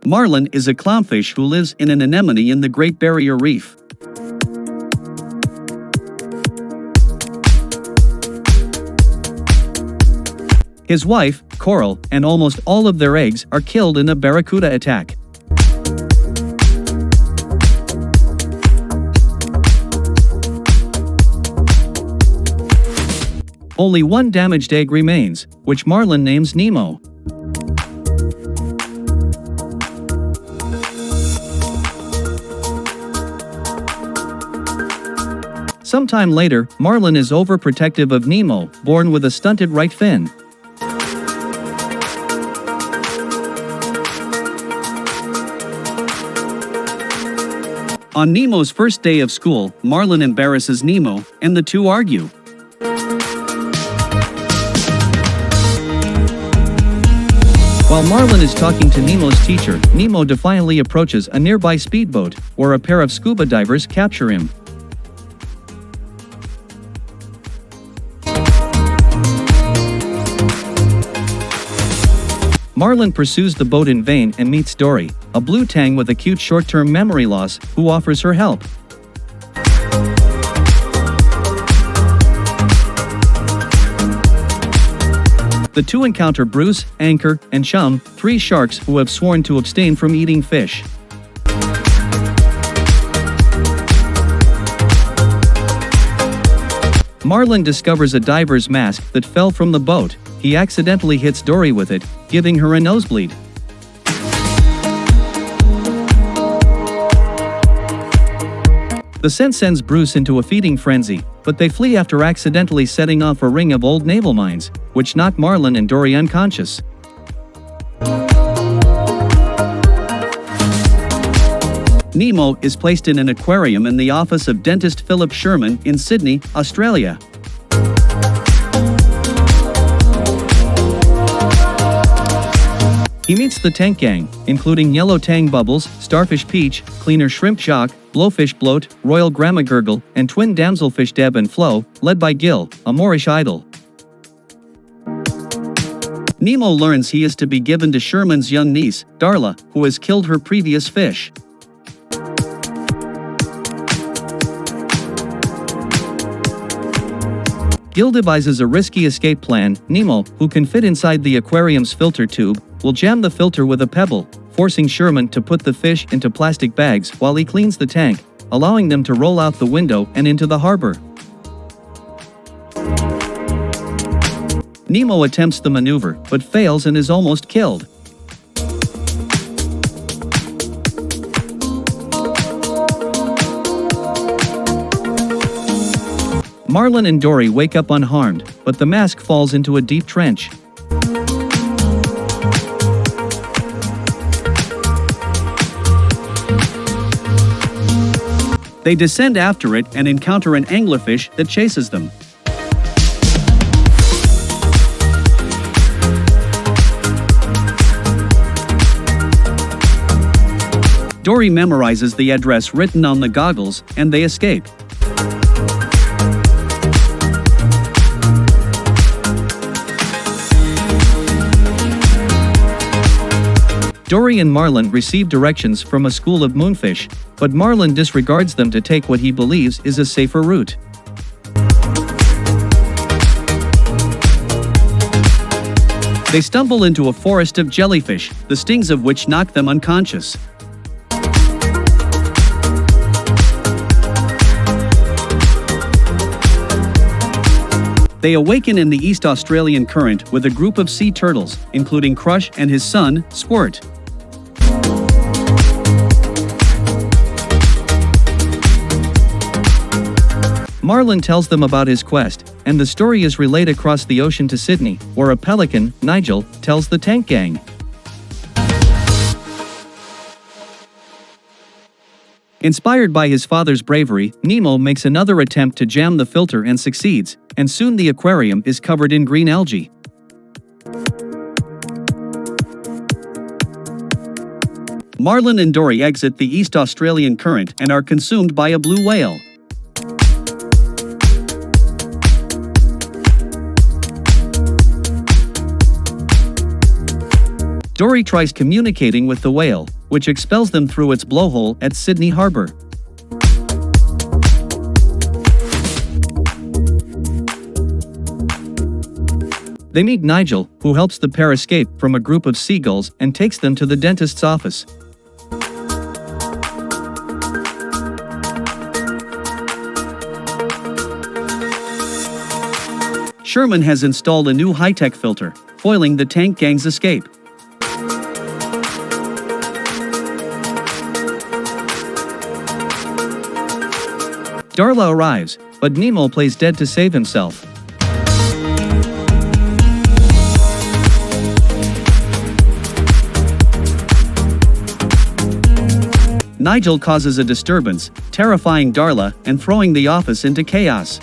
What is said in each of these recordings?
Marlin is a clownfish who lives in an anemone in the Great Barrier Reef. His wife, Coral, and almost all of their eggs are killed in a barracuda attack. Only one damaged egg remains, which Marlin names Nemo. Sometime later, Marlin is overprotective of Nemo, born with a stunted right fin. On Nemo's first day of school, Marlin embarrasses Nemo, and the two argue. While Marlin is talking to Nemo's teacher, Nemo defiantly approaches a nearby speedboat, where a pair of scuba divers capture him. Marlin pursues the boat in vain and meets Dory, a blue tang with acute short-term memory loss, who offers her help. The two encounter Bruce, Anchor, and Chum, three sharks who have sworn to abstain from eating fish. Marlin discovers a diver's mask that fell from the boat. He accidentally hits Dory with it, giving her a nosebleed. The scent sends Bruce into a feeding frenzy, but they flee after accidentally setting off a ring of old naval mines, which knock Marlin and Dory unconscious. Nemo is placed in an aquarium in the office of dentist Philip Sherman in Sydney, Australia. He meets the tank gang, including Yellow Tang Bubbles, Starfish Peach, Cleaner Shrimp Jacques, Blowfish Bloat, Royal Grandma Gurgle, and twin damselfish Deb and Flo, led by Gil, a Moorish idol. Nemo learns he is to be given to Sherman's young niece, Darla, who has killed her previous fish. Gil devises a risky escape plan. Nemo, who can fit inside the aquarium's filter tube, will jam the filter with a pebble, forcing Sherman to put the fish into plastic bags while he cleans the tank, allowing them to roll out the window and into the harbor. Nemo attempts the maneuver, but fails and is almost killed. Marlin and Dory wake up unharmed, but the mask falls into a deep trench. They descend after it and encounter an anglerfish that chases them. Dory memorizes the address written on the goggles, and they escape. Dory and Marlin receive directions from a school of moonfish, but Marlin disregards them to take what he believes is a safer route. They stumble into a forest of jellyfish, the stings of which knock them unconscious. They awaken in the East Australian Current with a group of sea turtles, including Crush and his son, Squirt. Marlin tells them about his quest, and the story is relayed across the ocean to Sydney, where a pelican, Nigel, tells the tank gang. Inspired by his father's bravery, Nemo makes another attempt to jam the filter and succeeds, and soon the aquarium is covered in green algae. Marlin and Dory exit the East Australian Current and are consumed by a blue whale. Dory tries communicating with the whale, which expels them through its blowhole at Sydney Harbor. They meet Nigel, who helps the pair escape from a group of seagulls and takes them to the dentist's office. Sherman has installed a new high-tech filter, foiling the tank gang's escape. Darla arrives, but Nemo plays dead to save himself. Nigel causes a disturbance, terrifying Darla and throwing the office into chaos.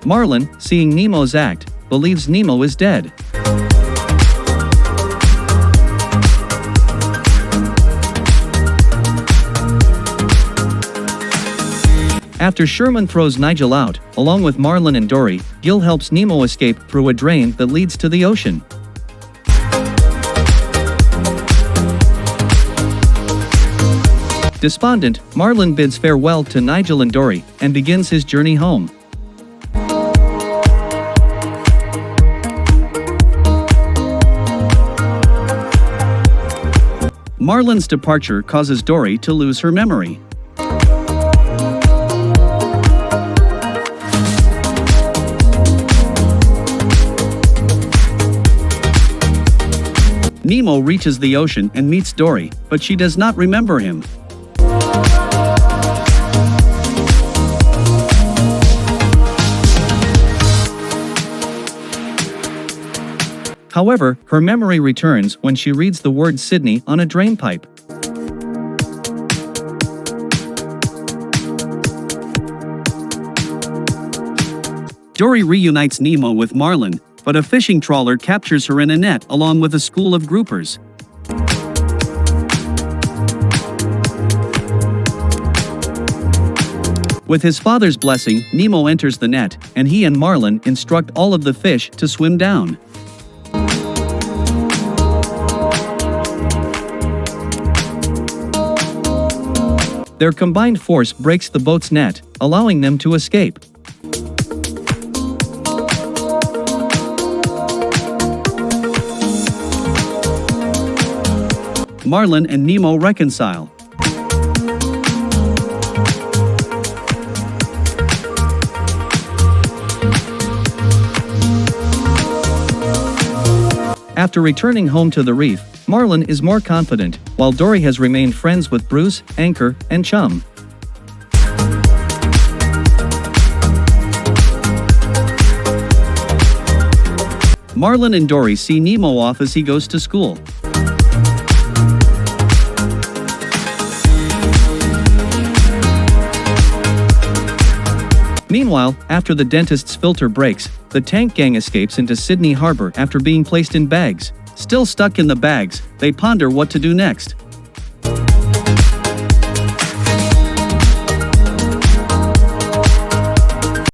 Marlin, seeing Nemo's act, believes Nemo is dead. After Sherman throws Nigel out, along with Marlin and Dory, Gil helps Nemo escape through a drain that leads to the ocean. Despondent, Marlin bids farewell to Nigel and Dory, and begins his journey home. Marlin's departure causes Dory to lose her memory. Nemo reaches the ocean and meets Dory, but she does not remember him. However, her memory returns when she reads the word Sydney on a drain pipe. Dory reunites Nemo with Marlin, but a fishing trawler captures her in a net along with a school of groupers. With his father's blessing, Nemo enters the net, and he and Marlin instruct all of the fish to swim down. Their combined force breaks the boat's net, allowing them to escape. Marlin and Nemo reconcile. After returning home to the reef, Marlin is more confident, while Dory has remained friends with Bruce, Anchor, and Chum. Marlin and Dory see Nemo off as he goes to school. Meanwhile, after the dentist's filter breaks, the tank gang escapes into Sydney Harbor after being placed in bags. Still stuck in the bags, they ponder what to do next.